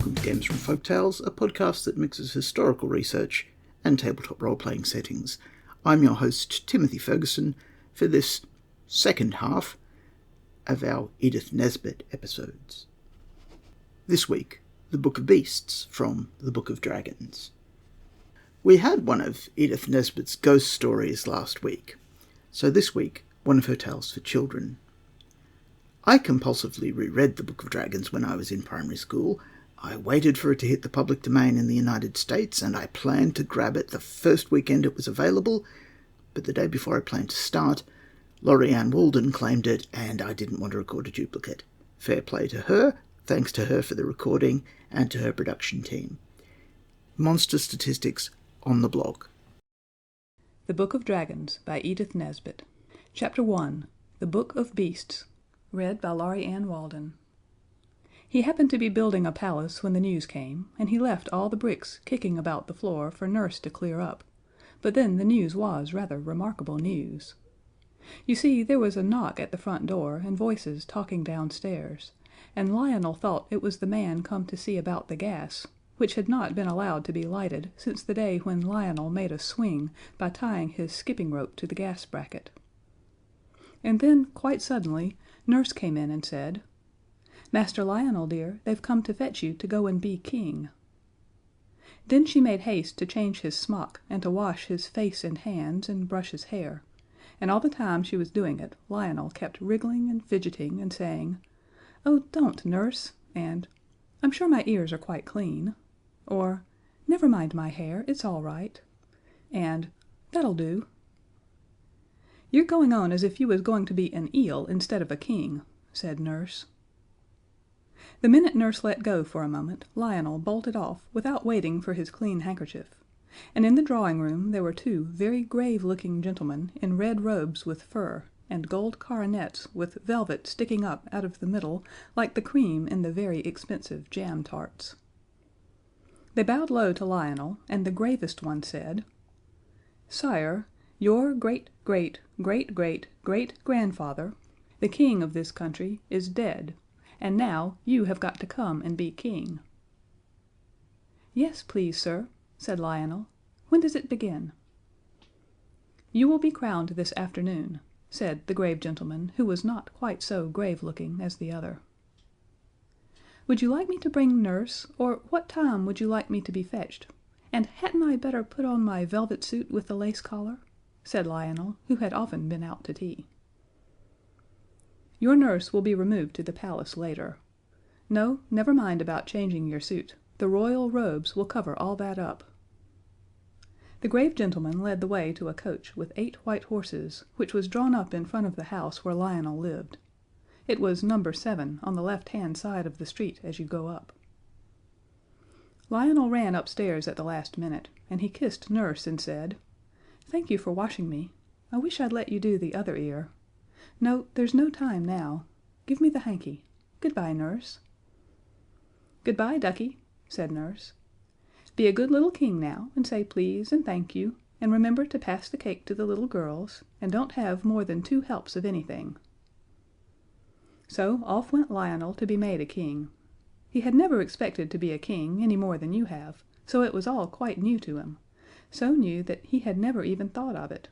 welcome to Games from Folktales, a podcast that mixes historical research and tabletop role-playing settings. I'm your host, Timothy Ferguson, for this second half of our Edith Nesbit episodes. This week, The Book of Beasts from The Book of Dragons. We had one of Edith Nesbit's ghost stories last week, so this week, one of her tales for children. I compulsively reread The Book of Dragons when I was in primary school. I waited for it to hit the public domain in the United States, and I planned to grab it the first weekend it was available, but the day before I planned to start, Laurie Ann Walden claimed it, and I didn't want to record a duplicate. Fair play to her, thanks to her for the recording, and to her production team. Monster statistics on the blog. The Book of Dragons by Edith Nesbit. Chapter 1. The Book of Beasts. Read by Laurie Ann Walden. He happened to be building a palace when the news came, and he left all the bricks kicking about the floor for Nurse to clear up. But then the news was rather remarkable news. You see, there was a knock at the front door and voices talking downstairs, and Lionel thought it was the man come to see about the gas, which had not been allowed to be lighted since the day when Lionel made a swing by tying his skipping rope to the gas bracket. And then, quite suddenly, Nurse came in and said, "Master Lionel, dear, they've come to fetch you to go and be king." Then she made haste to change his smock and to wash his face and hands and brush his hair, and all the time she was doing it Lionel kept wriggling and fidgeting and saying, "Oh, don't, Nurse," and "I'm sure my ears are quite clean," or "Never mind my hair, it's all right," and "That'll do." "You're going on as if you was going to be an eel instead of a king," said Nurse. The minute Nurse let go for a moment, Lionel bolted off without waiting for his clean handkerchief, and in the drawing room there were two very grave-looking gentlemen in red robes with fur, and gold coronets with velvet sticking up out of the middle like the cream in the very expensive jam tarts. They bowed low to Lionel, and the gravest one said, "Sire, your great-great-great-great-great-grandfather, the king of this country, is dead, and now you have got to come and be king." "Yes, please, sir," said Lionel. "When does it begin?" "You will be crowned this afternoon," said the grave gentleman, who was not quite so grave-looking as the other. "Would you like me to bring Nurse, or what time would you like me to be fetched? And hadn't I better put on my velvet suit with the lace collar?" said Lionel, who had often been out to tea. "Your Nurse will be removed to the palace later. No, never mind about changing your suit. The royal robes will cover all that up." The grave gentleman led the way to a coach with 8 white horses, which was drawn up in front of the house where Lionel lived. It was number 7 on the left-hand side of the street as you go up. Lionel ran upstairs at the last minute, and he kissed Nurse and said, "Thank you for washing me. I wish I'd let you do the other ear. No, there's no time now. Give me the hanky. Goodbye, Nurse." "Goodbye, ducky," said Nurse. "Be a good little king now, and say please and thank you, and remember to pass the cake to the little girls, and don't have more than 2 helps of anything." So off went Lionel to be made a king. He had never expected to be a king any more than you have, so it was all quite new to him, so new that he had never even thought of it.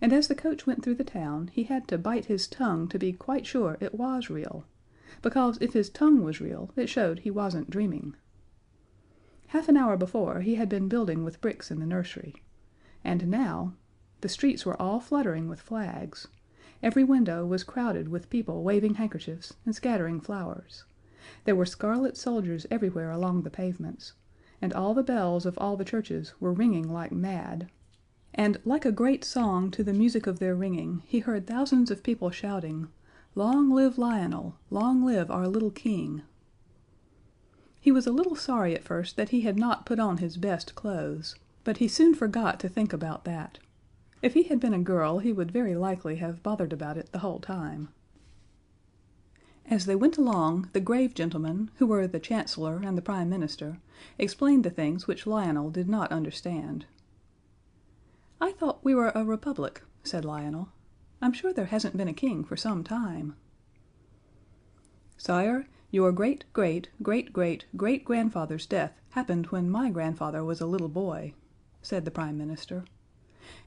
And as the coach went through the town he had to bite his tongue to be quite sure it was real, because if his tongue was real it showed he wasn't dreaming. Half an hour before he had been building with bricks in the nursery, and now the streets were all fluttering with flags. Every window was crowded with people waving handkerchiefs and scattering flowers. There were scarlet soldiers everywhere along the pavements, and all the bells of all the churches were ringing like mad. And like a great song to the music of their ringing, he heard thousands of people shouting, "Long live Lionel! Long live our little king!" He was a little sorry at first that he had not put on his best clothes, but he soon forgot to think about that. If he had been a girl he would very likely have bothered about it the whole time. As they went along, the grave gentlemen, who were the Chancellor and the Prime Minister, explained the things which Lionel did not understand. "I thought we were a republic," said Lionel. "I'm sure there hasn't been a king for some time." "Sire, Your great-great-great-great-great-grandfather's death happened when my grandfather was a little boy," said the Prime Minister,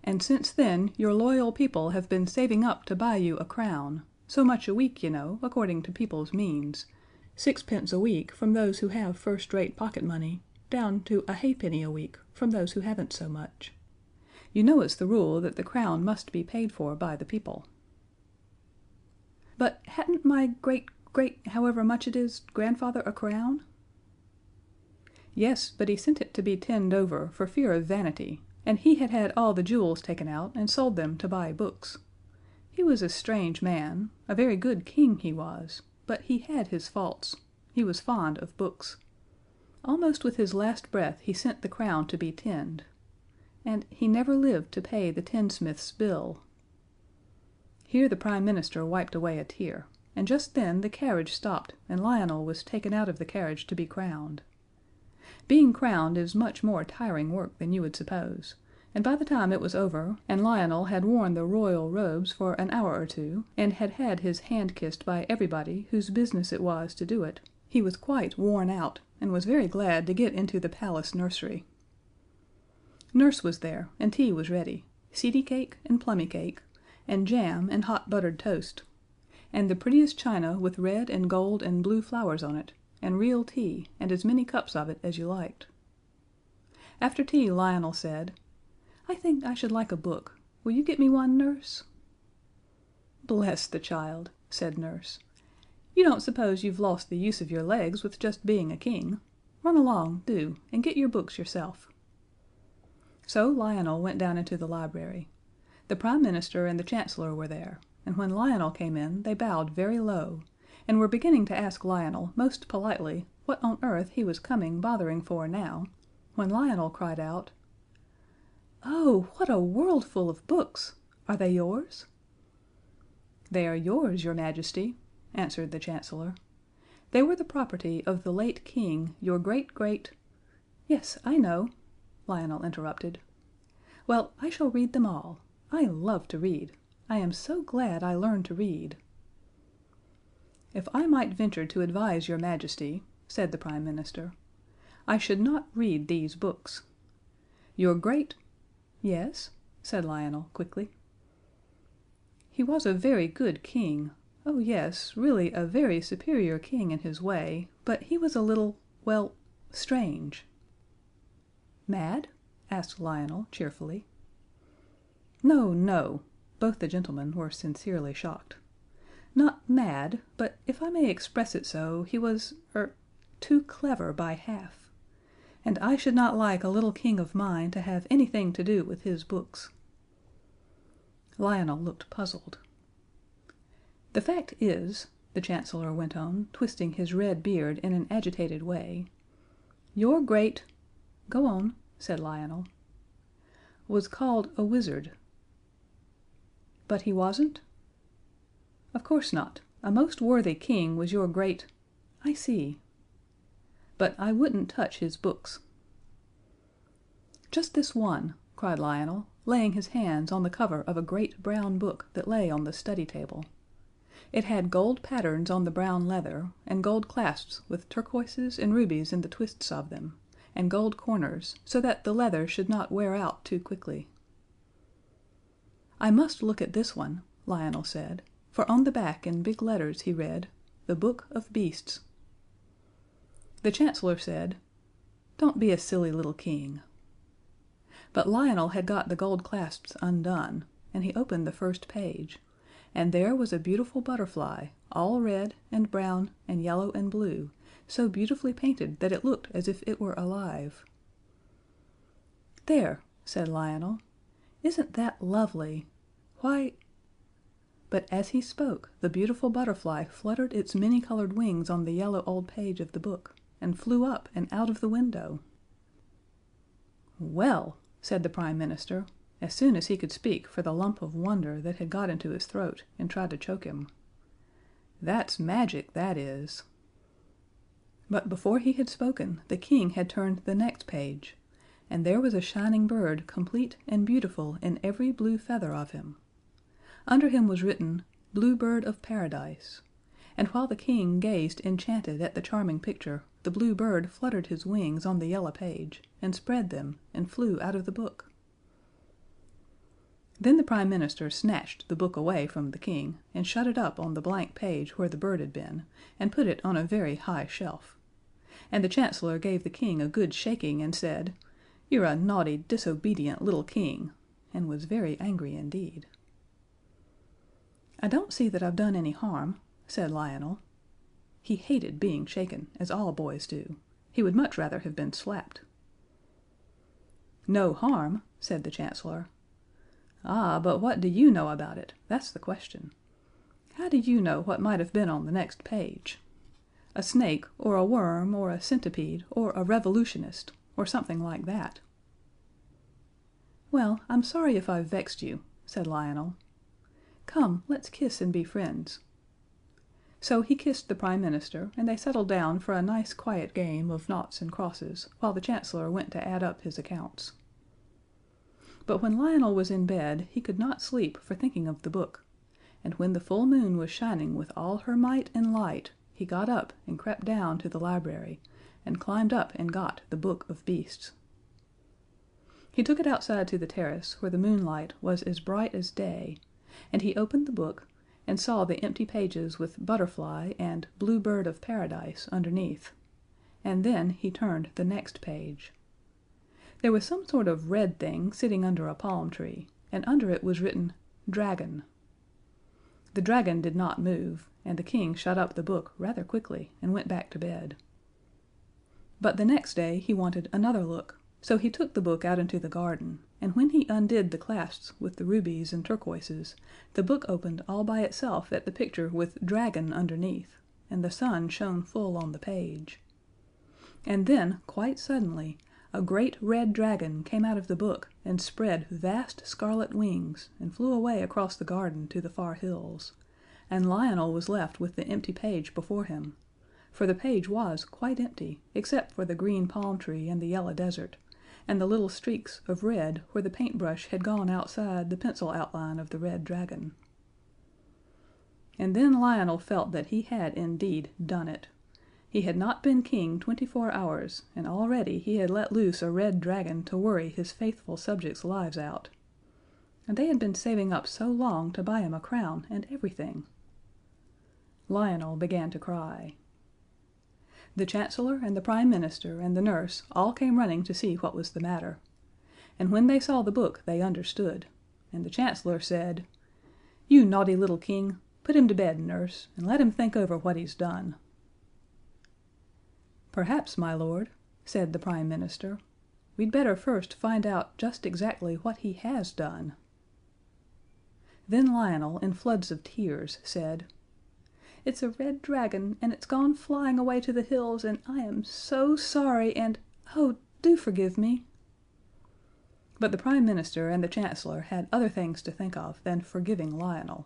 "and since then your loyal people have been saving up to buy you a crown, so much a week, you know, according to people's means, 6 pence a week from those who have first-rate pocket money, down to a halfpenny a week from those who haven't so much. You know it's the rule that the crown must be paid for by the people." "But hadn't my however much it is, grandfather a crown?" "Yes, but he sent it to be tinned over for fear of vanity, and he had had all the jewels taken out and sold them to buy books. He was a strange man, a very good king he was, but he had his faults. He was fond of books. Almost with his last breath he sent the crown to be tinned. And he never lived to pay the tinsmith's bill." Here the Prime Minister wiped away a tear, and just then the carriage stopped and Lionel was taken out of the carriage to be crowned. Being crowned is much more tiring work than you would suppose, and by the time it was over, and Lionel had worn the royal robes for an hour or two, and had had his hand kissed by everybody whose business it was to do it, he was quite worn out, and was very glad to get into the palace nursery. Nurse was there, and tea was ready, seedy cake and plummy cake, and jam and hot buttered toast, and the prettiest china with red and gold and blue flowers on it, and real tea, and as many cups of it as you liked. After tea Lionel said, "I think I should like a book. Will you get me one, Nurse?" "Bless the child," said Nurse. "You don't suppose you've lost the use of your legs with just being a king. Run along, do, and get your books yourself." So Lionel went down into the library. The Prime Minister and the Chancellor were there, and when Lionel came in they bowed very low, and were beginning to ask Lionel most politely what on earth he was coming bothering for now, when Lionel cried out, "Oh, what a worldful of books! Are they yours?" "They are yours, your Majesty," answered the Chancellor. "They were the property of the late King, your great-great—" "Yes, I know," Lionel interrupted. "Well, I shall read them all. I love to read. I am so glad I learned to read." "If I might venture to advise your Majesty," said the Prime Minister, "I should not read these books. Your great—" "Yes?" said Lionel quickly. "He was a very good king. Oh yes, really a very superior king in his way, but he was a little, well, strange." "Mad?" asked Lionel cheerfully. "No, no." Both the gentlemen were sincerely shocked. "Not mad, but if I may express it so, he was too clever by half. And I should not like a little king of mine to have anything to do with his books." Lionel looked puzzled. "The fact is," the Chancellor went on, twisting his red beard in an agitated way, "your great—" "Go on," said Lionel. "Was called a wizard." "But he wasn't?" "Of course not. A most worthy king was your great—" "I see." "But I wouldn't touch his books." "Just this one," cried Lionel, laying his hands on the cover of a great brown book that lay on the study table. It had gold patterns on the brown leather, and gold clasps with turquoises and rubies in the twists of them, and gold corners, so that the leather should not wear out too quickly. "I must look at this one," Lionel said, for on the back in big letters he read, "The Book of Beasts." The Chancellor said, "Don't be a silly little king." But Lionel had got the gold clasps undone, and he opened the first page, and there was a beautiful butterfly, all red and brown and yellow and blue, so beautifully painted that it looked as if it were alive. "There," said Lionel. "Isn't that lovely? Why—" But as he spoke the beautiful butterfly fluttered its many-colored wings on the yellow old page of the book, and flew up and out of the window. "Well," said the Prime Minister, as soon as he could speak for the lump of wonder that had got into his throat and tried to choke him, "that's magic, that is." But before he had spoken the King had turned the next page, and there was a shining bird complete and beautiful in every blue feather of him. Under him was written, "Blue Bird of Paradise," and while the King gazed enchanted at the charming picture, the blue bird fluttered his wings on the yellow page, and spread them, and flew out of the book. Then the Prime Minister snatched the book away from the King, and shut it up on the blank page where the bird had been, and put it on a very high shelf. And the Chancellor gave the King a good shaking, and said, "You're a naughty, disobedient little King," and was very angry indeed. "I don't see that I've done any harm," said Lionel. He hated being shaken, as all boys do. He would much rather have been slapped. "No harm?" said the Chancellor. "Ah, but what do you know about it? That's the question. How do you know what might have been on the next page? A snake, or a worm, or a centipede, or a revolutionist, or something like that." "Well, I'm sorry if I've vexed you," said Lionel. "Come, let's kiss and be friends." So he kissed the Prime Minister, and they settled down for a nice quiet game of noughts and crosses, while the Chancellor went to add up his accounts. But when Lionel was in bed he could not sleep for thinking of the book, and when the full moon was shining with all her might and light, he got up and crept down to the library, and climbed up and got the Book of Beasts. He took it outside to the terrace, where the moonlight was as bright as day, and he opened the book, and saw the empty pages with Butterfly and Blue Bird of Paradise underneath, and then he turned the next page. There was some sort of red thing sitting under a palm tree, and under it was written "Dragon." The dragon did not move, and the King shut up the book rather quickly and went back to bed. But the next day he wanted another look, so he took the book out into the garden, and when he undid the clasps with the rubies and turquoises, the book opened all by itself at the picture with "Dragon" underneath, and the sun shone full on the page. And then, quite suddenly, a great red dragon came out of the book and spread vast scarlet wings and flew away across the garden to the far hills, and Lionel was left with the empty page before him, for the page was quite empty except for the green palm tree and the yellow desert, and the little streaks of red where the paintbrush had gone outside the pencil outline of the red dragon. And then Lionel felt that he had indeed done it. He had not been king 24 hours, and already he had let loose a red dragon to worry his faithful subjects' lives out. And they had been saving up so long to buy him a crown and everything. Lionel began to cry. The Chancellor and the Prime Minister and the nurse all came running to see what was the matter, and when they saw the book they understood, and the Chancellor said, "You naughty little King, put him to bed, nurse, and let him think over what he's done." "Perhaps, my lord," said the Prime Minister, "we'd better first find out just exactly what he has done." Then Lionel, in floods of tears, said, "It's a red dragon, and it's gone flying away to the hills, and I am so sorry, and oh, do forgive me." But the Prime Minister and the Chancellor had other things to think of than forgiving Lionel.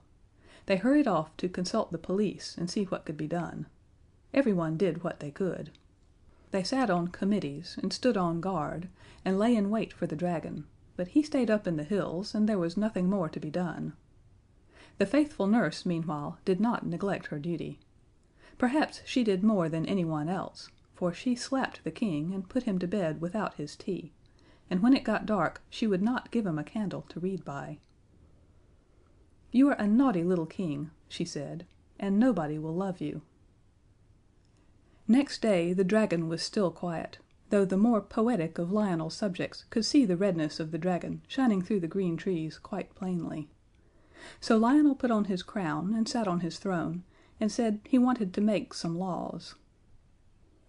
They hurried off to consult the police and see what could be done. Everyone did what they could. They sat on committees, and stood on guard, and lay in wait for the dragon, but he stayed up in the hills, and there was nothing more to be done. The faithful nurse, meanwhile, did not neglect her duty. Perhaps she did more than anyone else, for she slapped the King and put him to bed without his tea, and when it got dark she would not give him a candle to read by. "You are a naughty little King," she said, "and nobody will love you." Next day the dragon was still quiet, though the more poetic of Lionel's subjects could see the redness of the dragon shining through the green trees quite plainly. So Lionel put on his crown and sat on his throne, and said he wanted to make some laws.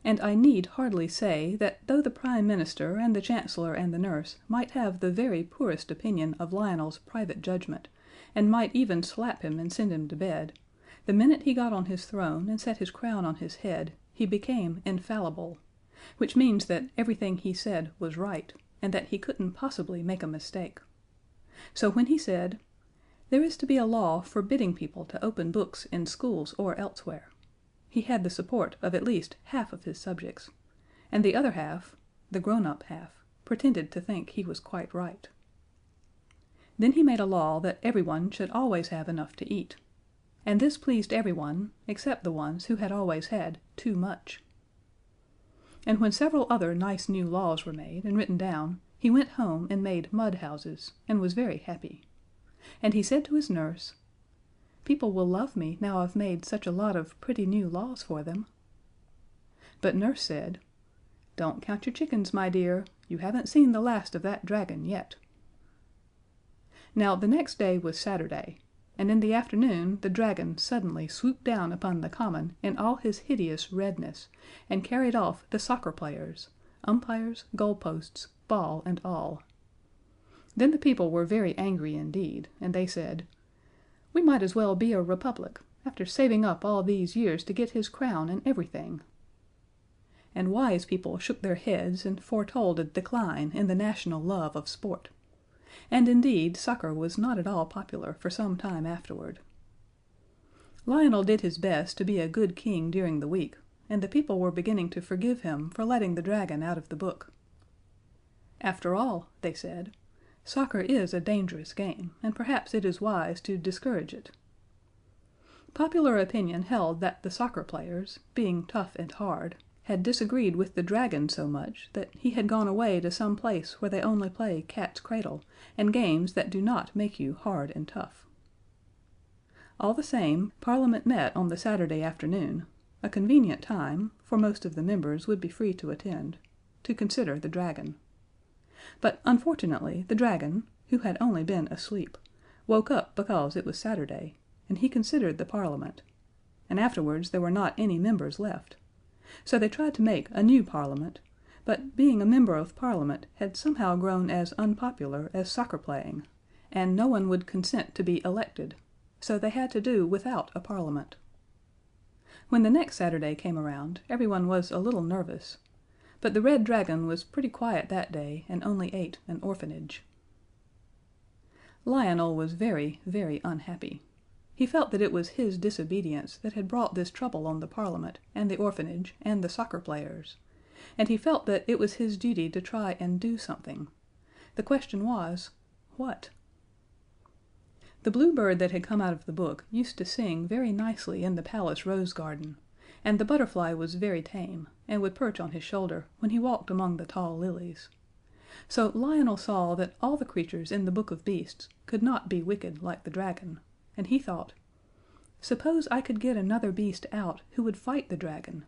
And I need hardly say that though the Prime Minister and the Chancellor and the nurse might have the very poorest opinion of Lionel's private judgment, and might even slap him and send him to bed, the minute he got on his throne and set his crown on his head, he became infallible, which means that everything he said was right, and that he couldn't possibly make a mistake. So when he said, "There is to be a law forbidding people to open books in schools or elsewhere," he had the support of at least half of his subjects, and the other half, the grown-up half, pretended to think he was quite right. Then he made a law that everyone should always have enough to eat, and this pleased everyone except the ones who had always had too much. And when several other nice new laws were made and written down, he went home and made mud houses, and was very happy. And he said to his nurse, "People will love me now I've made such a lot of pretty new laws for them." But Nurse said, "Don't count your chickens, my dear. You haven't seen the last of that dragon yet." Now the next day was Saturday, and in the afternoon the dragon suddenly swooped down upon the common in all his hideous redness, and carried off the soccer players, umpires, goalposts, ball, and all. Then the people were very angry indeed, and they said, "We might as well be a republic, after saving up all these years to get his crown and everything." And wise people shook their heads and foretold a decline in the national love of sport. And indeed soccer was not at all popular for some time afterward. Lionel did his best to be a good king during the week, and the people were beginning to forgive him for letting the dragon out of the book. "After all," they said, "soccer is a dangerous game, and perhaps it is wise to discourage it." Popular opinion held that the soccer players, being tough and hard, had disagreed with the dragon so much that he had gone away to some place where they only play cat's cradle, and games that do not make you hard and tough. All the same, Parliament met on the Saturday afternoon, a convenient time, for most of the members would be free to attend, to consider the dragon. But unfortunately the dragon, who had only been asleep, woke up because it was Saturday, and he considered the Parliament, and afterwards there were not any members left. So they tried to make a new Parliament, but being a member of Parliament had somehow grown as unpopular as soccer playing, and no one would consent to be elected, so they had to do without a Parliament. When the next Saturday came around, everyone was a little nervous, but the red dragon was pretty quiet that day and only ate an orphanage. Lionel was very, very unhappy. He felt that it was his disobedience that had brought this trouble on the Parliament, and the orphanage, and the soccer players, and he felt that it was his duty to try and do something. The question was, what? The blue bird that had come out of the book used to sing very nicely in the palace rose garden, and the butterfly was very tame, and would perch on his shoulder when he walked among the tall lilies. So Lionel saw that all the creatures in the Book of Beasts could not be wicked like the dragon, and he thought, "Suppose I could get another beast out who would fight the dragon."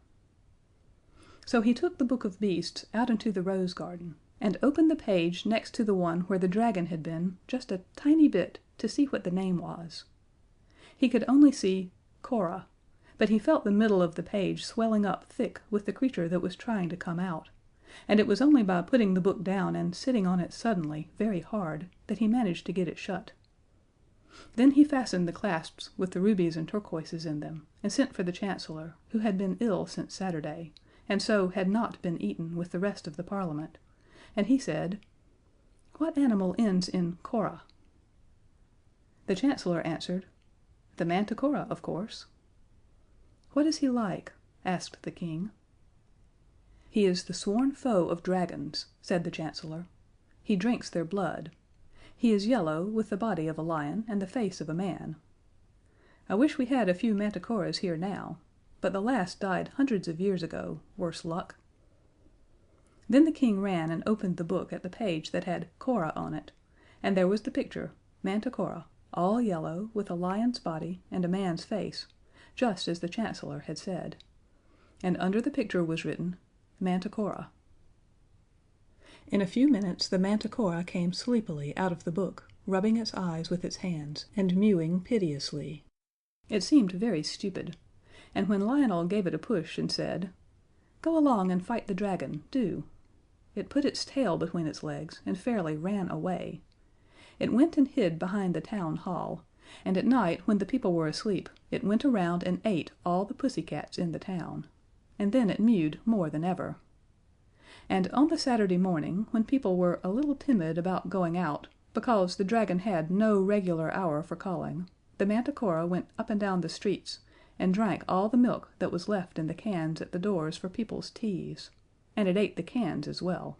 So he took the Book of Beasts out into the rose garden, and opened the page next to the one where the dragon had been just a tiny bit to see what the name was. He could only see Cora, but he felt the middle of the page swelling up thick with the creature that was trying to come out, and it was only by putting the book down and sitting on it suddenly, very hard, that he managed to get it shut. Then he fastened the clasps with the rubies and turquoises in them, and sent for the Chancellor, who had been ill since Saturday, and so had not been eaten with the rest of the Parliament, and he said, "What animal ends in Cora?" The Chancellor answered, "The Manticora, of course." "What is he like?" asked the King. "He is the sworn foe of dragons," said the Chancellor. "He drinks their blood. He is yellow, with the body of a lion and the face of a man. I wish we had a few Manticoras here now, but the last died hundreds of years ago, worse luck." Then the King ran and opened the book at the page that had Cora on it, and there was the picture, Manticora, all yellow, with a lion's body and a man's face, just as the Chancellor had said. And under the picture was written, Manticora. In a few minutes the Manticora came sleepily out of the book, rubbing its eyes with its hands, and mewing piteously. It seemed very stupid, and when Lionel gave it a push and said, "Go along and fight the dragon, do," it put its tail between its legs and fairly ran away. It went and hid behind the town hall, and at night when the people were asleep it went around and ate all the pussycats in the town, and then it mewed more than ever. And on the Saturday morning, when people were a little timid about going out, because the dragon had no regular hour for calling, the Manticora went up and down the streets and drank all the milk that was left in the cans at the doors for people's teas, and it ate the cans as well.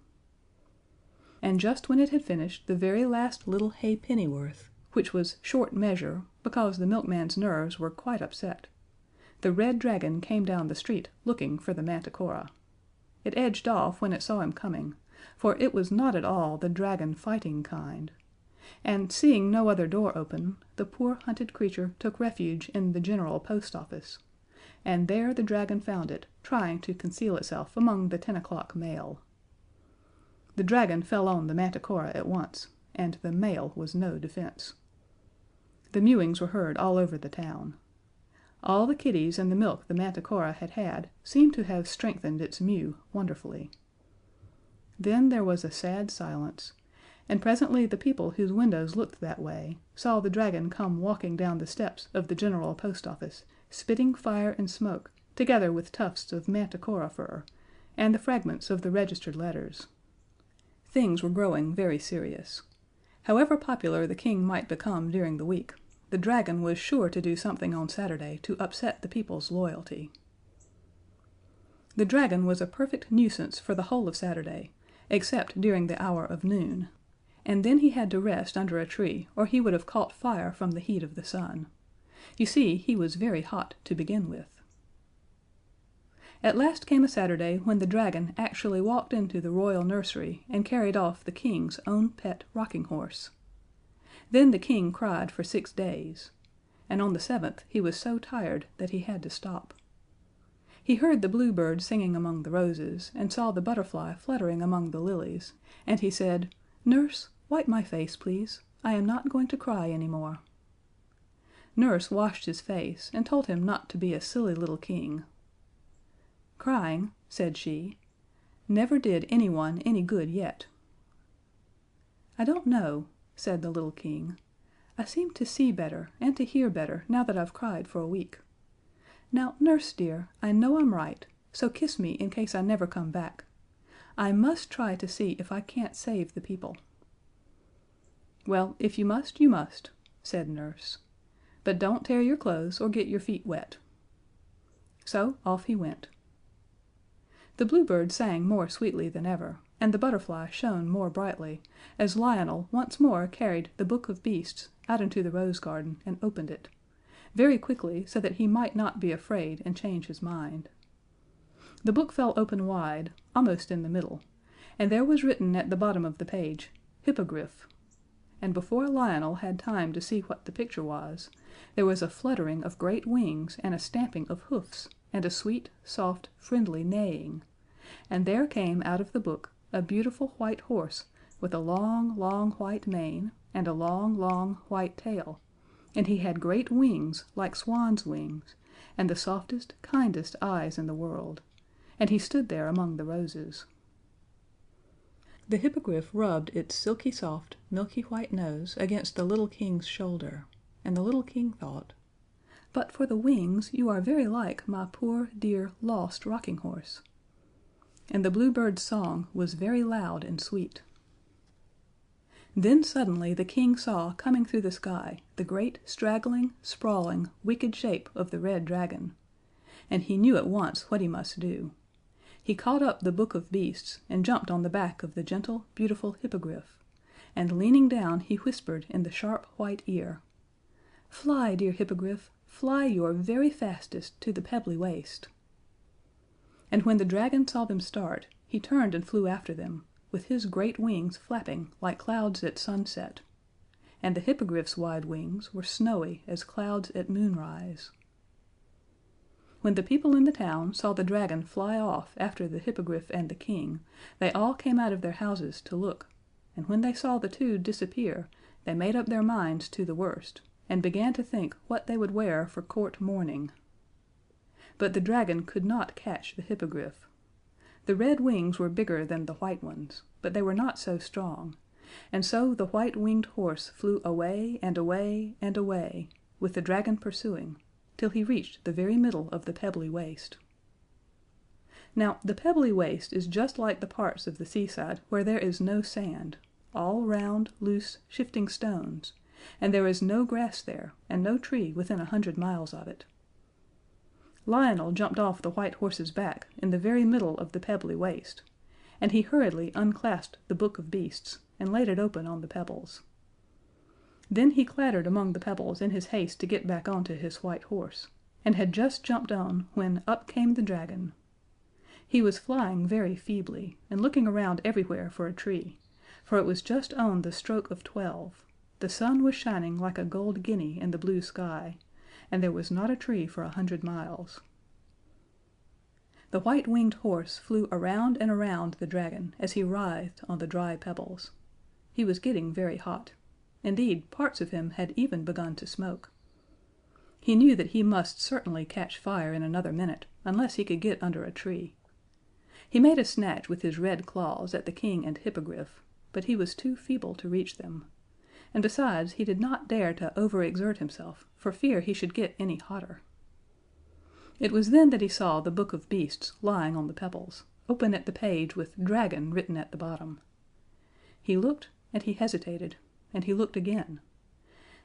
And just when it had finished the very last little halfpennyworth, which was short measure, because the milkman's nerves were quite upset. The red dragon came down the street looking for the Manticora. It edged off when it saw him coming, for it was not at all the dragon fighting kind, and seeing no other door open, the poor hunted creature took refuge in the General Post Office, and there the dragon found it, trying to conceal itself among the 10 o'clock mail. The dragon fell on the Manticora at once, and the mail was no defense. The mewings were heard all over the town. All the kitties and the milk the Manticora had had seemed to have strengthened its mew wonderfully. Then there was a sad silence, and presently the people whose windows looked that way saw the dragon come walking down the steps of the General Post Office, spitting fire and smoke, together with tufts of Manticora fur, and the fragments of the registered letters. Things were growing very serious. However popular the king might become during the week, the dragon was sure to do something on Saturday to upset the people's loyalty. The dragon was a perfect nuisance for the whole of Saturday, except during the hour of noon, and then he had to rest under a tree or he would have caught fire from the heat of the sun. You see, he was very hot to begin with. At last came a Saturday when the dragon actually walked into the royal nursery and carried off the king's own pet rocking horse. Then the king cried for 6 days, and on the 7th he was so tired that he had to stop. He heard the bluebird singing among the roses, and saw the butterfly fluttering among the lilies, and he said, "Nurse, wipe my face, please. I am not going to cry any more." Nurse washed his face and told him not to be a silly little king. "Crying," said she, "never did anyone any good yet." "I don't know," said the little king. "I seem to see better and to hear better now that I've cried for a week. Now, Nurse dear, I know I'm right, so kiss me in case I never come back. I must try to see if I can't save the people." "Well, if you must, you must," said Nurse. "But don't tear your clothes or get your feet wet." So off he went. The bluebird sang more sweetly than ever, and the butterfly shone more brightly, as Lionel once more carried the Book of Beasts out into the rose garden and opened it, very quickly so that he might not be afraid and change his mind. The book fell open wide, almost in the middle, and there was written at the bottom of the page, "Hippogriff," and before Lionel had time to see what the picture was, there was a fluttering of great wings and a stamping of hoofs, and a sweet, soft, friendly neighing, and there came out of the book a beautiful white horse with a long, long white mane and a long, long white tail, and he had great wings like swan's wings, and the softest, kindest eyes in the world, and he stood there among the roses. The Hippogriff rubbed its silky soft, milky white nose against the little King's shoulder, and the little King thought, "But for the wings you are very like my poor, dear, lost rocking horse." And the bluebird's song was very loud and sweet. Then suddenly the King saw coming through the sky the great, straggling, sprawling, wicked shape of the red dragon, and he knew at once what he must do. He caught up the Book of Beasts and jumped on the back of the gentle, beautiful Hippogriff, and leaning down he whispered in the sharp white ear, "Fly, dear Hippogriff, fly your very fastest to the Pebbly Waste." And when the dragon saw them start, he turned and flew after them, with his great wings flapping like clouds at sunset, and the Hippogriff's wide wings were snowy as clouds at moonrise. When the people in the town saw the dragon fly off after the Hippogriff and the King, they all came out of their houses to look, and when they saw the two disappear, they made up their minds to the worst, and began to think what they would wear for court mourning. But the dragon could not catch the Hippogriff. The red wings were bigger than the white ones, but they were not so strong, and so the white-winged horse flew away and away and away, with the dragon pursuing, till he reached the very middle of the Pebbly Waste. Now, the Pebbly Waste is just like the parts of the seaside where there is no sand, all round, loose, shifting stones, and there is no grass there, and no tree within 100 miles of it. Lionel jumped off the white horse's back in the very middle of the Pebbly Waste, and he hurriedly unclasped the Book of Beasts and laid it open on the pebbles. Then he clattered among the pebbles in his haste to get back onto his white horse, and had just jumped on when up came the dragon. He was flying very feebly, and looking around everywhere for a tree, for it was just on the stroke of 12. The sun was shining like a gold guinea in the blue sky, and there was not a tree for 100 miles. The white-winged horse flew around and around the dragon as he writhed on the dry pebbles. He was getting very hot. Indeed, parts of him had even begun to smoke. He knew that he must certainly catch fire in another minute, unless he could get under a tree. He made a snatch with his red claws at the king and hippogriff, but he was too feeble to reach them, and besides he did not dare to overexert himself for fear he should get any hotter. It was then that he saw the Book of Beasts lying on the pebbles, open at the page with "Dragon" written at the bottom. He looked, and he hesitated, and he looked again,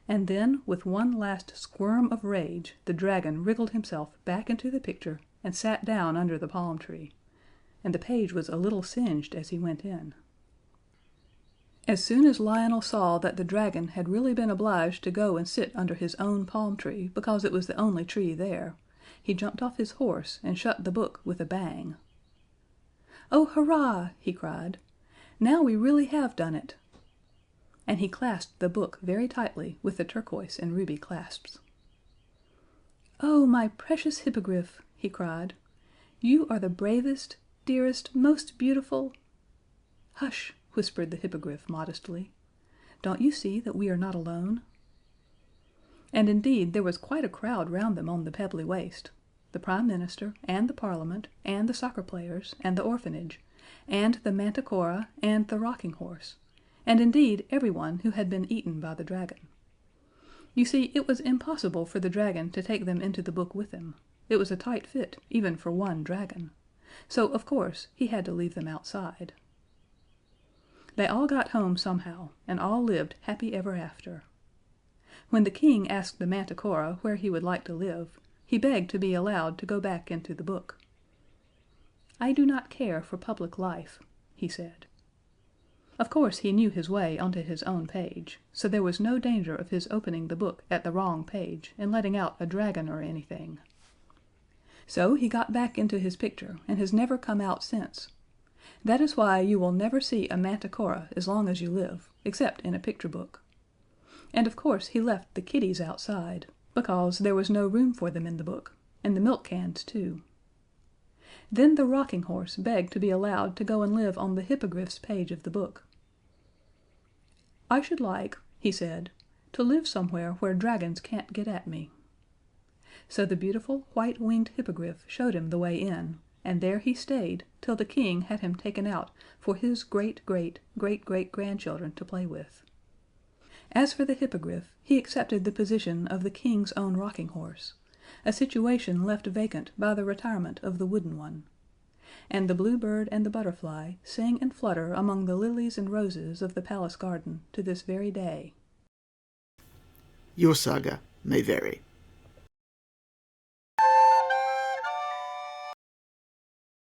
and then with one last squirm of rage the dragon wriggled himself back into the picture and sat down under the palm tree, and the page was a little singed as he went in. As soon as Lionel saw that the dragon had really been obliged to go and sit under his own palm tree because it was the only tree there, he jumped off his horse and shut the book with a bang. "Oh, hurrah!" he cried. "Now we really have done it!" And he clasped the book very tightly with the turquoise and ruby clasps. "Oh, my precious hippogriff!" he cried. "You are the bravest, dearest, most beautiful—" "Hush!" whispered the hippogriff modestly. "Don't you see that we are not alone?" And indeed there was quite a crowd round them on the Pebbly Waste. The Prime Minister, and the Parliament, and the soccer players, and the orphanage, and the Manticora, and the rocking horse, and indeed everyone who had been eaten by the dragon. You see, it was impossible for the dragon to take them into the book with him. It was a tight fit, even for one dragon. So, of course, he had to leave them outside. They all got home somehow, and all lived happy ever after. When the King asked the Manticora where he would like to live, he begged to be allowed to go back into the book. "I do not care for public life," he said. Of course he knew his way onto his own page, so there was no danger of his opening the book at the wrong page and letting out a dragon or anything. So he got back into his picture and has never come out since. That is why you will never see a Manticora as long as you live, except in a picture book. And of course he left the kitties outside, because there was no room for them in the book, and the milk cans too. Then the rocking horse begged to be allowed to go and live on the hippogriff's page of the book. "I should like," he said, "to live somewhere where dragons can't get at me." So the beautiful white-winged hippogriff showed him the way in, and there he stayed till the King had him taken out for his great-great-great-great-grandchildren to play with. As for the hippogriff, he accepted the position of the King's own rocking horse, a situation left vacant by the retirement of the wooden one. And the bluebird and the butterfly sing and flutter among the lilies and roses of the palace garden to this very day. Your saga may vary.